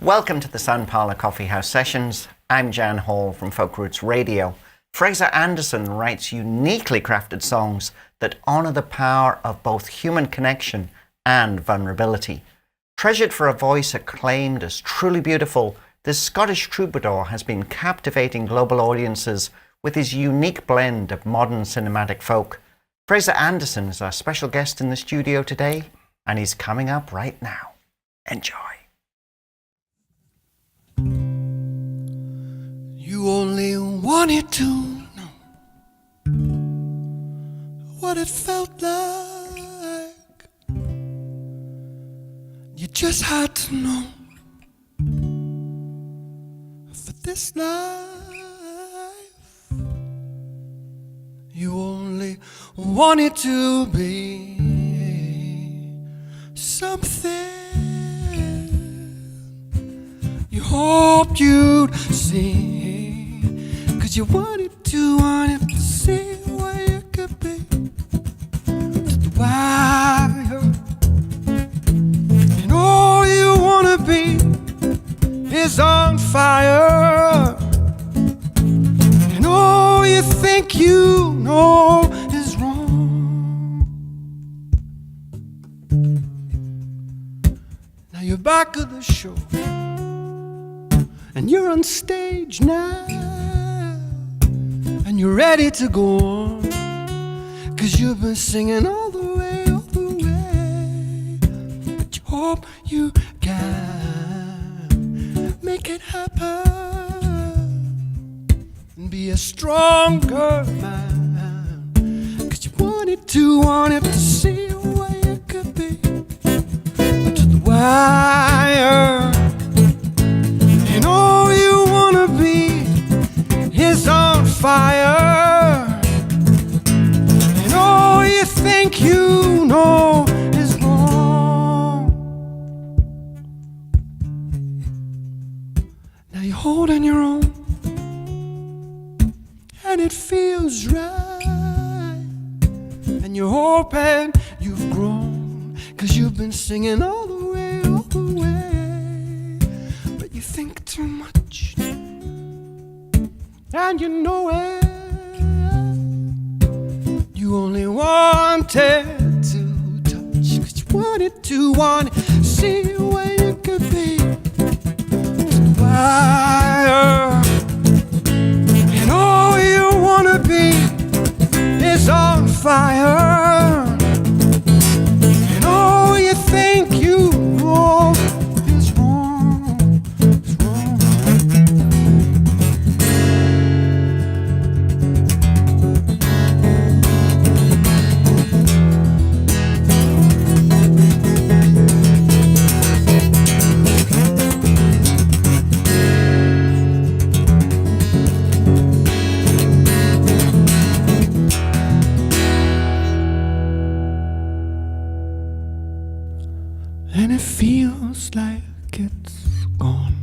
Welcome to the Parlour Coffee House Sessions. I'm Jan Hall from Folk Roots Radio. Fraser Anderson writes uniquely crafted songs that honour the power of both human connection and vulnerability. Treasured for a voice acclaimed as truly beautiful, this Scottish troubadour has been captivating global audiences with his unique blend of modern cinematic folk. Fraser Anderson is our special guest in the studio today, and he's coming up right now. Enjoy. You only wanted to know what it felt like. You just had to know for this life. You only wanted to be something you hoped you'd see. You wanted to see where you could be. To the wire. And all you wanna be is on fire. And all you think you know is wrong. Now you're back at the show, and you're on stage now. And you're ready to go on, 'cause you've been singing all the way. But you hope you can make it happen and be a stronger man. 'Cause you wanted to see where you could be. To the wire. And all you wanna be is on fire. And all you think you know is wrong. Now you're holding your own, and it feels right. And you're hoping you've grown, 'cause you've been singing all the way. But you think too much, and you know it. You only wanted to touch, 'cause you wanted to see where you could be. The wire. And all you wanna be is on fire. And all you think you know is wrong. Is wrong. And it feels like it's gone.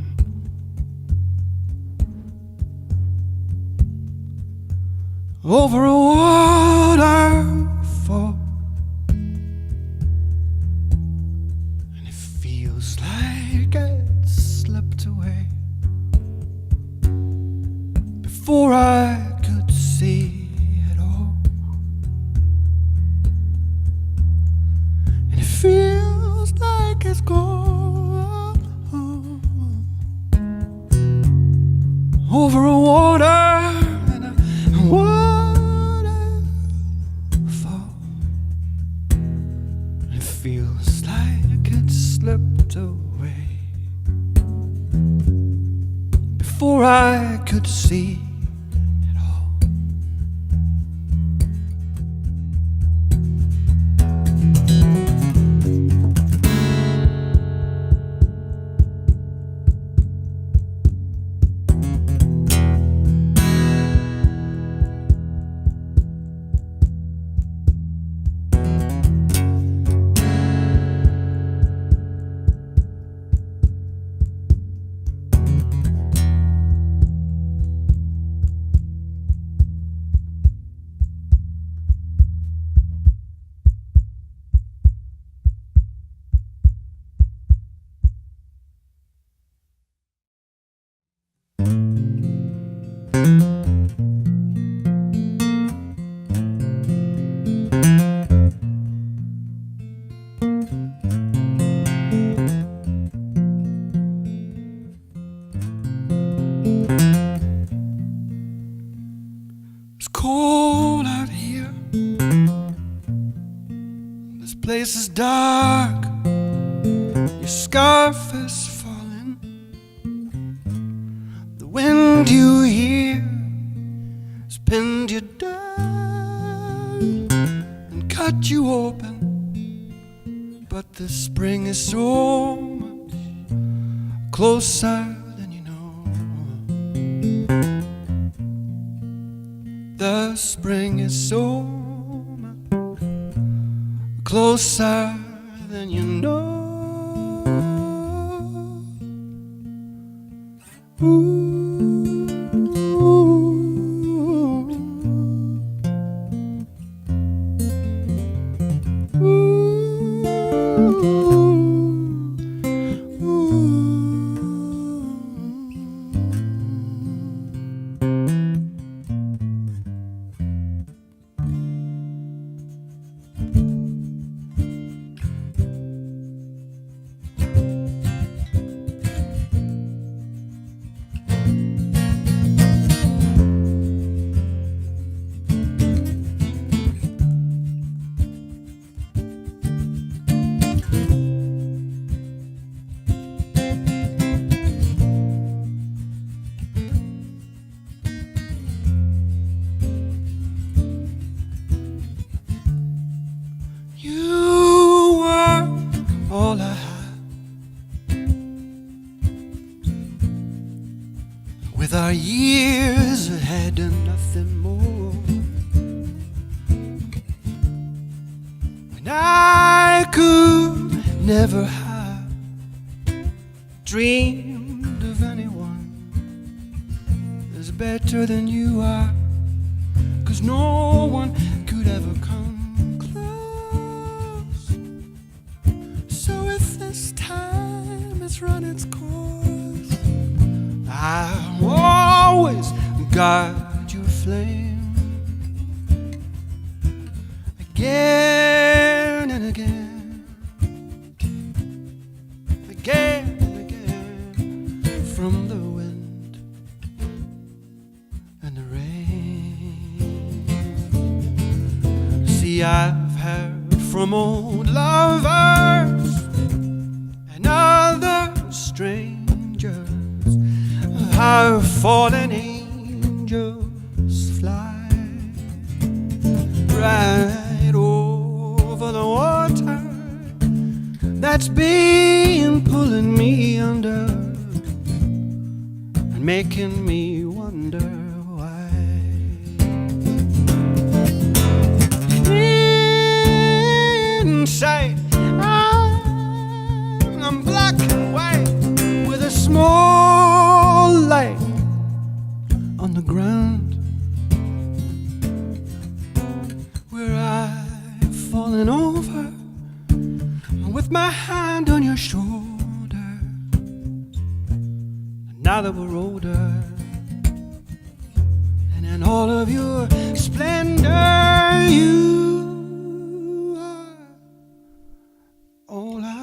Over a waterfall. And it feels like it slipped away before I could see it all. And it feels like it's gone over a water and a waterfall. It feels like it slipped away before I could see it all. face is dark, your scarf is falling. The wind you hear has pinned you down and cut you open. But the spring is so much closer than you know. The spring is so much closer than you know. Ooh. With our years ahead and nothing more, when I could never have dreamed of anyone as better than you are, 'cause no one could ever come close. So if this time has run its course, I'll always guard your flame again and again, again and again, from the wind and the rain. See, I've heard from old lovers and other strangers how fallen angels fly right over the water that's been pulling me under and making me wonder why. Inside I'm black and white with a small light on the ground where I've fallen over, with my hand on your shoulder. Now that we're older, and in all of your splendor, you are all I.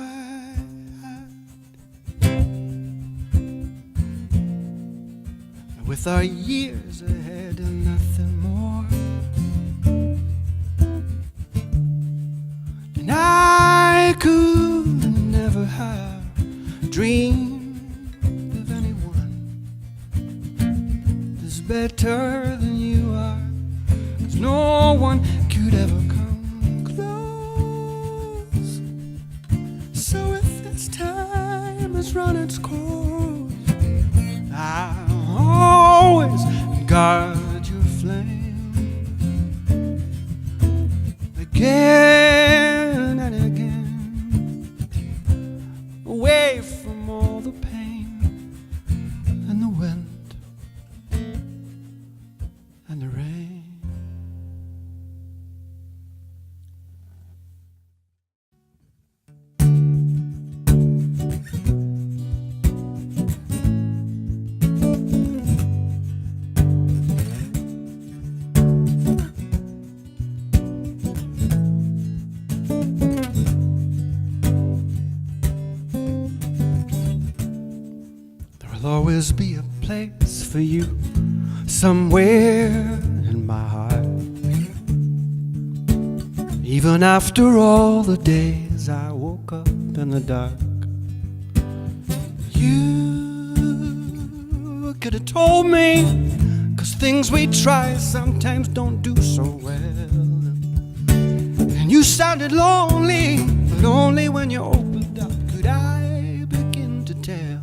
With our years ahead and nothing more, and I could never have dreamed of anyone that's better than you are, 'cause no one could ever come close. So if this time has run its course, I'll always guard your flame again and again, away from all the pain and the wind and the rain. There'll always be a place for you somewhere in my heart. Even after all the days I woke up in the dark, you could have told me, 'cause things we try sometimes don't do so well. And you sounded lonely, but only when you opened up could I begin to tell.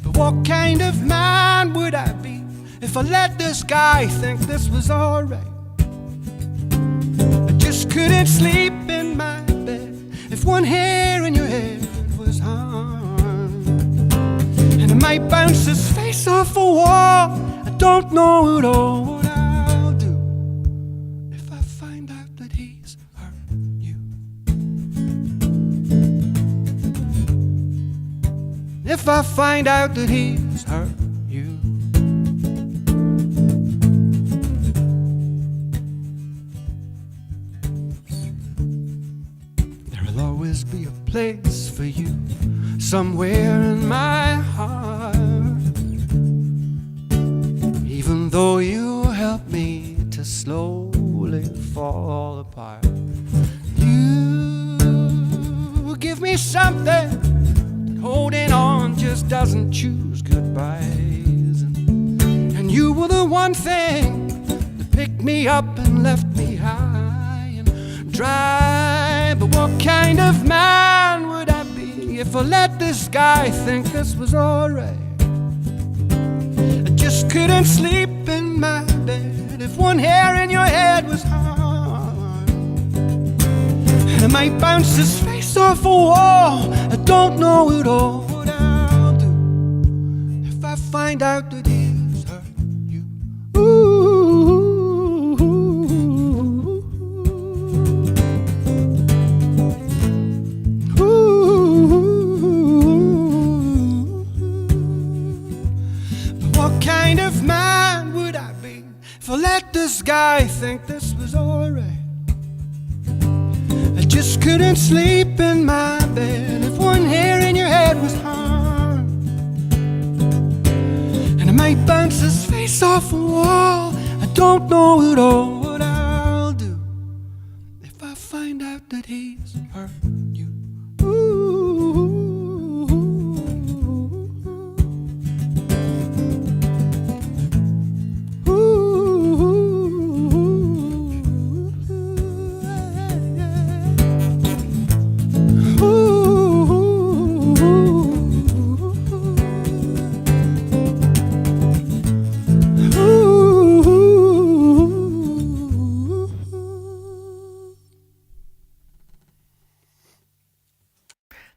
But what kind of man would I be if I let this guy think this was alright? I just couldn't sleep in my bed if one hair in your head was harmed. And I might bounce his face off a wall. I don't know at all what I'll do if I find out that he's hurt you. If I find out that he's hurt you. There'll always be a place for you somewhere in my heart. Even though you help me to slowly fall apart, you give me something that holding on just doesn't choose goodbyes. And you were the one thing that picked me up and left me high and dry. But what kind of man would I be if I let this guy think this was alright? I just couldn't sleep in my bed if one hair in your head was hard. And I might bounce his face off a wall. I don't know at all what I'll do if I find out that he's hurt you. Ooh. What kind of man would I be if I let this guy think this was alright? I just couldn't sleep in my bed if one hair in your head was harmed. And I might bounce his face off a wall. I don't know at all what I'll do if I find out that he's hurt you. Ooh.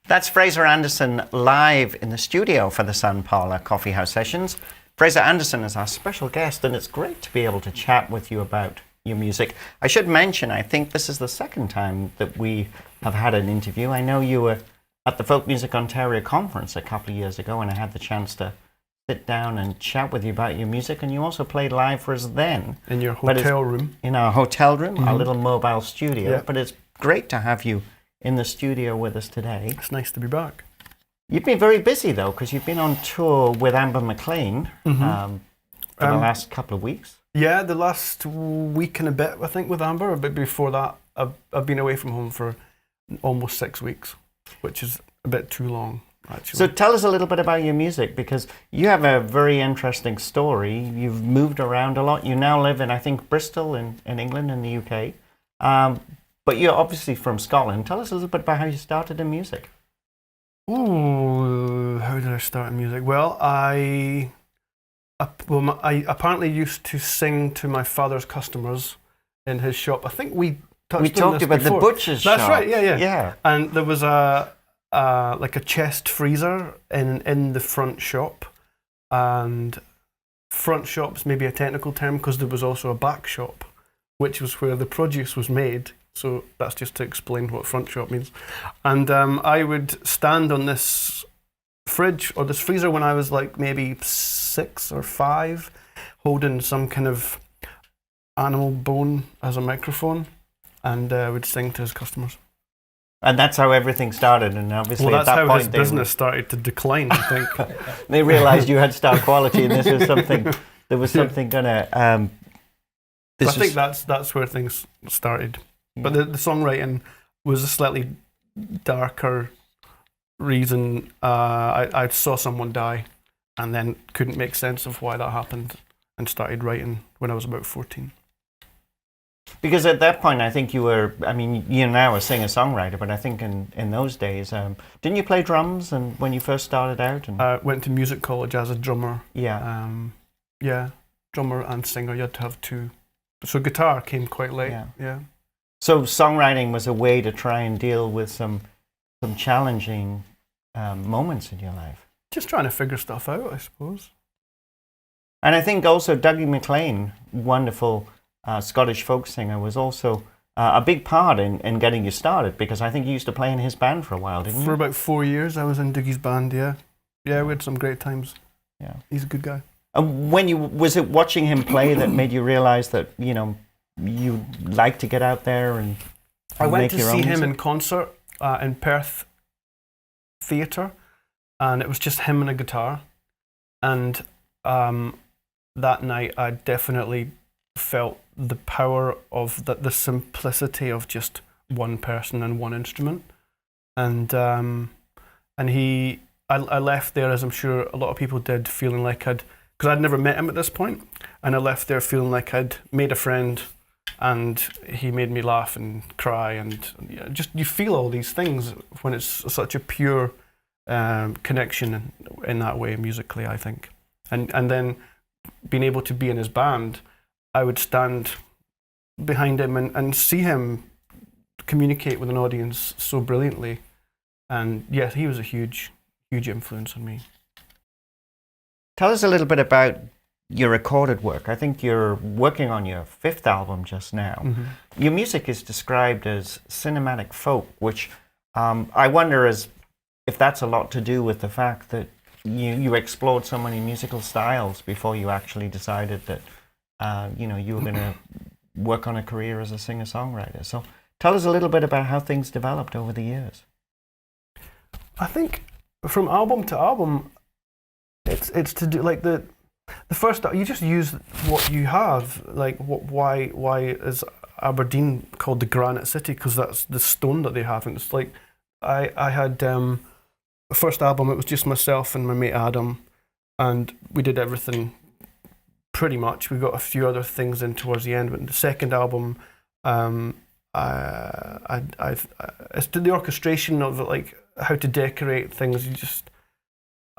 That's Fraser Anderson live in the studio for the Sun Parlour Coffee House Sessions. Fraser Anderson is our special guest, and it's great to be able to chat with you about your music. I should mention, I think this is the second time that we have had an interview. I know you were at the Folk Music Ontario conference a couple of years ago, and I had the chance to sit down and chat with you about your music, and you also played live for us then. In your hotel room. In our hotel room, Mm-hmm. our little mobile studio. Yeah. But it's great to have you in the studio with us today. It's nice to be back. You've been very busy though, because you've been on tour with Amber McLean for the last couple of weeks. Yeah, the last week and a bit, I think, with Amber. But before that, I've been away from home for almost 6 weeks, which is a bit too long, actually. So tell us a little bit about your music, because you have a very interesting story. You've moved around a lot. You now live in, I think, Bristol in England, in the UK. But you're obviously from Scotland. Tell us a little bit about how you started in music. Ooh, how did I start in music? Well, I apparently used to sing to my father's customers in his shop. I think we touched on this about before. The butcher's shop. That's right, yeah. Yeah. And there was like a chest freezer in the front shop. And front shop's maybe a technical term because there was also a back shop, which was where the produce was made. So that's just to explain what front shop means. And I would stand on this fridge or this freezer when I was like maybe 6 or 5, holding some kind of animal bone as a microphone, and would sing to his customers. And that's how everything started. And obviously, Well, at that's that how point, his business started to decline, I think. they realised you had star quality, and this was something. There was something gonna. I think that's where things started. But the songwriting was a slightly darker reason. I saw someone die and then couldn't make sense of why that happened and started writing when I was about 14. Because at that point, I think you're now a singer-songwriter, but I think in those days, didn't you play drums and when you first started out? And I went to music college as a drummer. Yeah. Drummer and singer, you had to have two. So guitar came quite late, yeah. So songwriting was a way to try and deal with some challenging moments in your life. Just trying to figure stuff out, I suppose. And I think also Dougie McLean, wonderful Scottish folk singer, was also a big part in getting you started, because I think you used to play in his band for a while, didn't you? For about 4 years I was in Dougie's band, yeah. Yeah, we had some great times. Yeah. He's a good guy. And was it watching him play that made you realise that, you like to get out there and I went make to your see own him music? in concert in Perth Theatre, and it was just him and a guitar. And that night I definitely felt the power of the simplicity of just one person and one instrument. And I left there, as I'm sure a lot of people did, feeling like because I'd never met him at this point, and I left there feeling like I'd made a friend, and he made me laugh and cry, and just you feel all these things when it's such a pure connection in that way musically, I think. And then being able to be in his band, I would stand behind him and see him communicate with an audience so brilliantly. And yes, he was a huge influence on me. Tell us a little bit about your recorded work. I think you're working on your 5th album just now. Mm-hmm. Your music is described as cinematic folk, which I wonder if that's a lot to do with the fact that you explored so many musical styles before you actually decided that you were going to work on a career as a singer-songwriter. So tell us a little bit about how things developed over the years. I think from album to album, it's to do like the first. You just use what you have. Like why is Aberdeen called the Granite City? Because that's the stone that they have. And it's like I had the first album. It was just myself and my mate Adam, and we did everything pretty much. We got a few other things in towards the end. But the second album, it's the orchestration of it, like how to decorate things.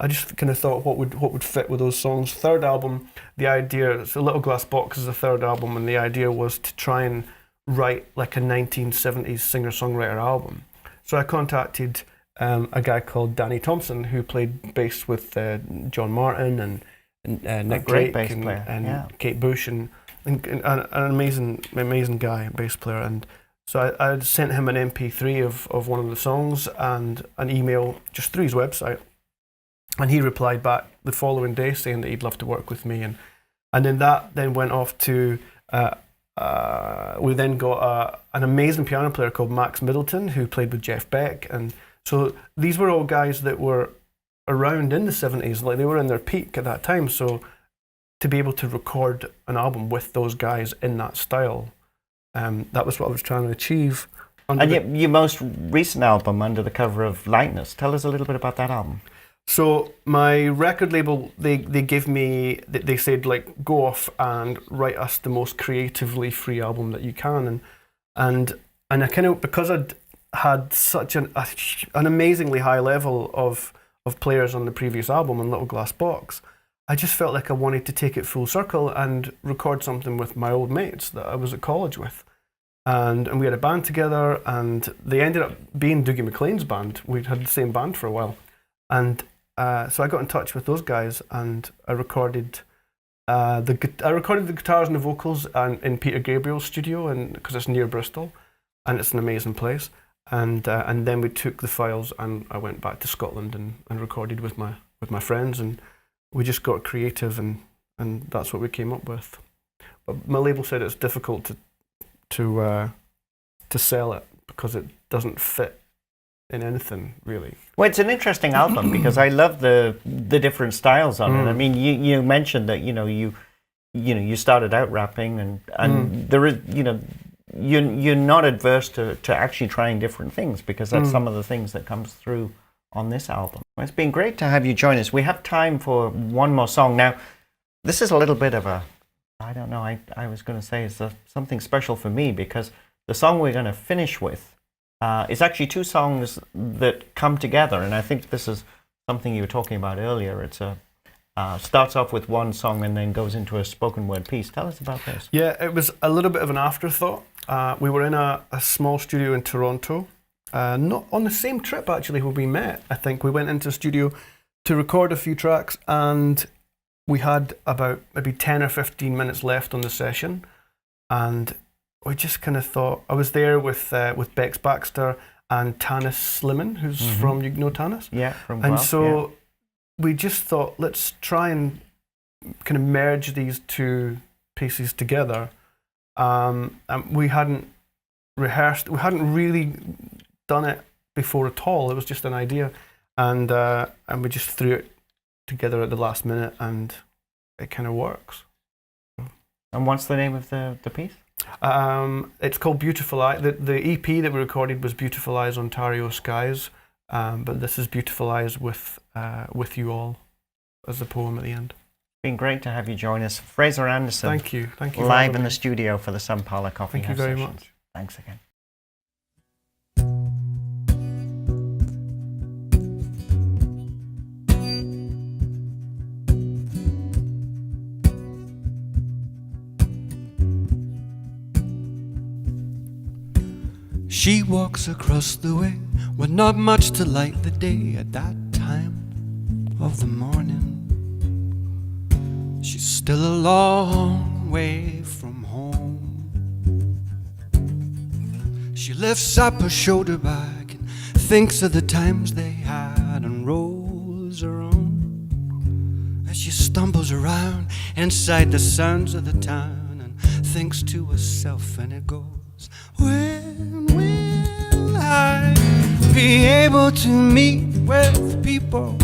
I just kind of thought what would fit with those songs. Third album, the idea, it's a Little Glass Box is the third album, and the idea was to try and write like a 1970s singer-songwriter album. So I contacted a guy called Danny Thompson, who played bass with John Martin and Nick Drake and Kate Bush, and an amazing guy, bass player. And so I sent him an MP3 of one of the songs and an email just through his website. And he replied back the following day saying that he'd love to work with me. And then that then went off to, we then got an amazing piano player called Max Middleton, who played with Jeff Beck. And so these were all guys that were around in the 70s, like they were in their peak at that time. So to be able to record an album with those guys in that style, that was what I was trying to achieve. And your most recent album, Under the Cover of Lightness, tell us a little bit about that album. So my record label, they gave me, they said like, go off and write us the most creatively free album that you can. And I kind of, because I'd had such an amazingly high level of players on the previous album on Little Glass Box, I just felt like I wanted to take it full circle and record something with my old mates that I was at college with. And we had a band together, and they ended up being Dougie McLean's band. We'd had the same band for a while. And so I got in touch with those guys, and I recorded the guitars and the vocals in Peter Gabriel's studio, because it's near Bristol, and it's an amazing place. And then we took the files, and I went back to Scotland and recorded with my friends, and we just got creative, and that's what we came up with. But my label said it's difficult to sell it because it doesn't fit in anything, really. Well, it's an interesting album because I love the different styles on it. I mean, you mentioned that you started out rapping, and there is you're not adverse to actually trying different things, because that's some of the things that comes through on this album. It's been great to have you join us. We have time for one more song. Now, this is a little bit of a, I don't know, I was going to say it's something special for me, because the song we're going to finish with is actually two songs that come together, and I think this is something you were talking about earlier. It's starts off with one song and then goes into a spoken word piece. Tell us about this. Yeah, it was a little bit of an afterthought. We were in a small studio in Toronto, not on the same trip actually where we met. I think we went into a studio to record a few tracks, and we had about maybe 10 or 15 minutes left on the session, and we just kind of thought, I was there with Bex Baxter and Tanis Sliman, who's from, you know Tanis? Yeah, from And Guelph, so we just thought, let's try and kind of merge these two pieces together. And we hadn't rehearsed, we hadn't really done it before at all. It was just an idea, and we just threw it together at the last minute, and it kind of works. And what's the name of the piece? It's called Beautiful Eyes. The EP that we recorded was Beautiful Eyes, Ontario Skies, but this is Beautiful Eyes with you all as the poem at the end. It's been great to have you join us. Fraser Anderson. Thank you. Thank you. Live in the studio for the Sun Parlour Coffee House. Thank you very sessions. much. Thanks again. She walks across the way with not much to light the day at that time of the morning. She's still a long way from home. She lifts up her shoulder bag and thinks of the times they had and rolls her own as she stumbles around inside the sounds of the town and thinks to herself, and it goes, when will I be able to meet with people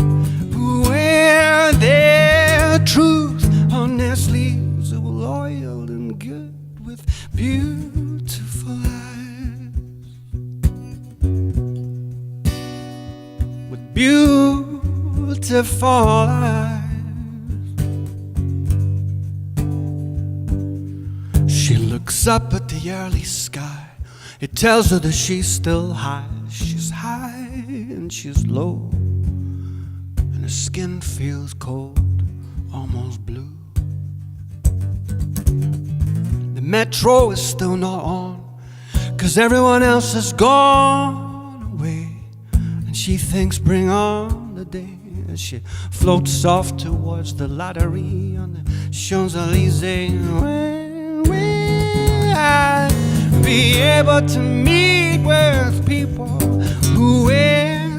who wear their truth on their sleeves, who are loyal and good with beautiful eyes, with beautiful eyes. She looks up at the early sky. It tells her that she's still high. She's high and she's low, and her skin feels cold, almost blue. The metro is still not on, 'cause everyone else has gone away, and she thinks, bring on the day, as she floats off towards the Latterie on the Champs-Élysées. When will I be able to meet with people who wear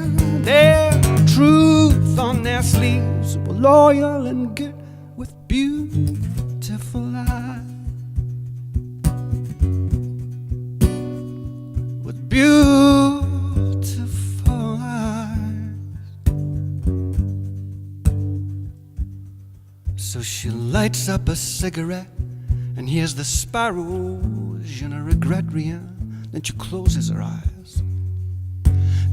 their truth on their sleeves, who are loyal and good with beautiful eyes, with beautiful eyes. So she lights up a cigarette and hears the sparrows, je ne regrette rien. Then she closes her eyes,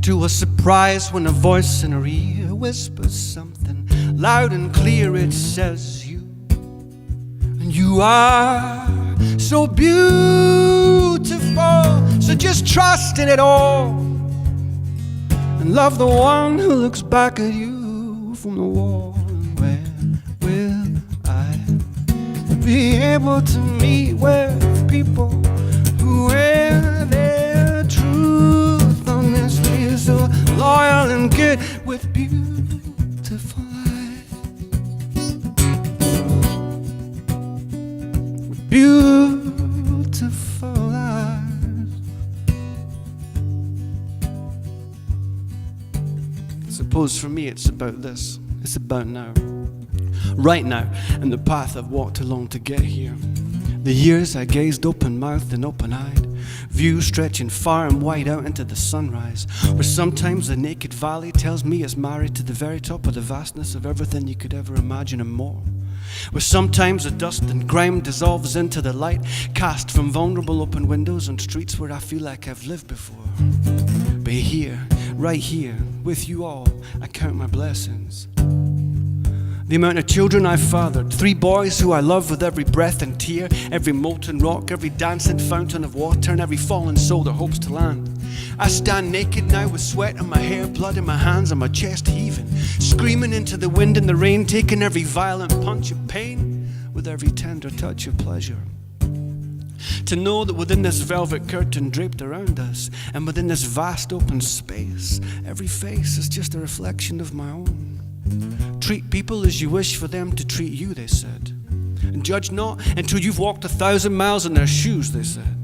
to her surprise, when a voice in her ear whispers something loud and clear. It says, you, and you are so beautiful, so just trust in it all and love the one who looks back at you from the wall. And when will I be able to meet with people who wear their truth on their sleeves, so loyal and good with beautiful eyes, with beautiful eyes. I suppose for me it's about this. It's about now, right now, and the path I've walked along to get here. The years I gazed open-mouthed and open-eyed, view stretching far and wide out into the sunrise, where sometimes the naked valley tells me it's married to the very top of the vastness of everything you could ever imagine and more. where sometimes the dust and grime dissolves into the light, cast from vulnerable open windows on streets where I feel like I've lived before. But here, right here, with you all, I count my blessings. The amount of children I've fathered, 3 boys who I love with every breath and tear, every molten rock, every dancing fountain of water, and every fallen soul that hopes to land. I stand naked now with sweat on my hair, blood in my hands and my chest heaving, screaming into the wind and the rain, taking every violent punch of pain with every tender touch of pleasure. To know that within this velvet curtain draped around us, and within this vast open space, every face is just a reflection of my own. Treat people as you wish for them to treat you, they said. And judge not until you've walked 1,000 miles in their shoes, they said.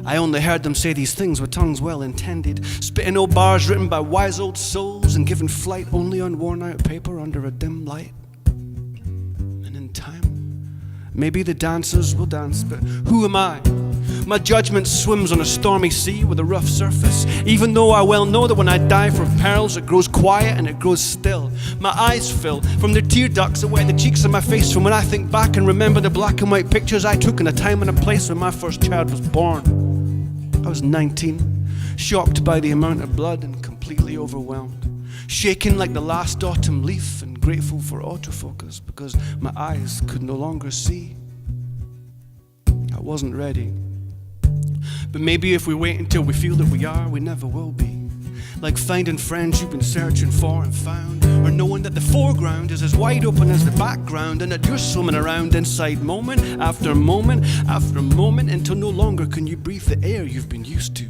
I only heard them say these things with tongues well intended, spitting old bars written by wise old souls and giving flight only on worn out paper under a dim light. And in time, maybe the dancers will dance, but who am I? My judgment swims on a stormy sea with a rough surface, even though I well know that when I dive for pearls it grows quiet and it grows still. My eyes fill from the tear ducts that wet the cheeks of my face from when I think back and remember the black and white pictures I took in a time and a place when my first child was born. I was 19, shocked by the amount of blood and completely overwhelmed, shaking like the last autumn leaf and grateful for autofocus because my eyes could no longer see. I wasn't ready. But maybe if we wait until we feel that we are, we never will be. Like finding friends you've been searching for and found, or knowing that the foreground is as wide open as the background, and that you're swimming around inside moment after moment after moment until no longer can you breathe the air you've been used to.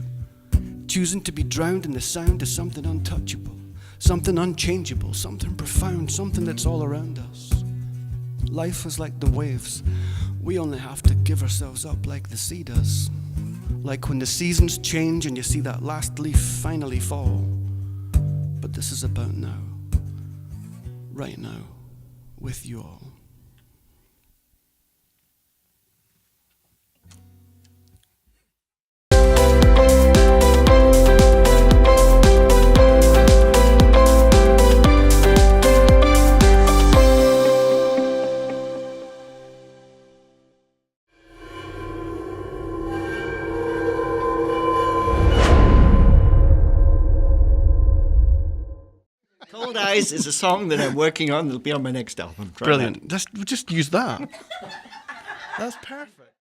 Choosing to be drowned in the sound of something untouchable, something unchangeable, something profound, something that's all around us. Life is like the waves. We only have to give ourselves up like the sea does. Like when the seasons change and you see that last leaf finally fall. But this is about now. Right now. With you all. Cold Eyes is a song that I'm working on that'll be on my next album. Try Brilliant. Just use that. That's perfect.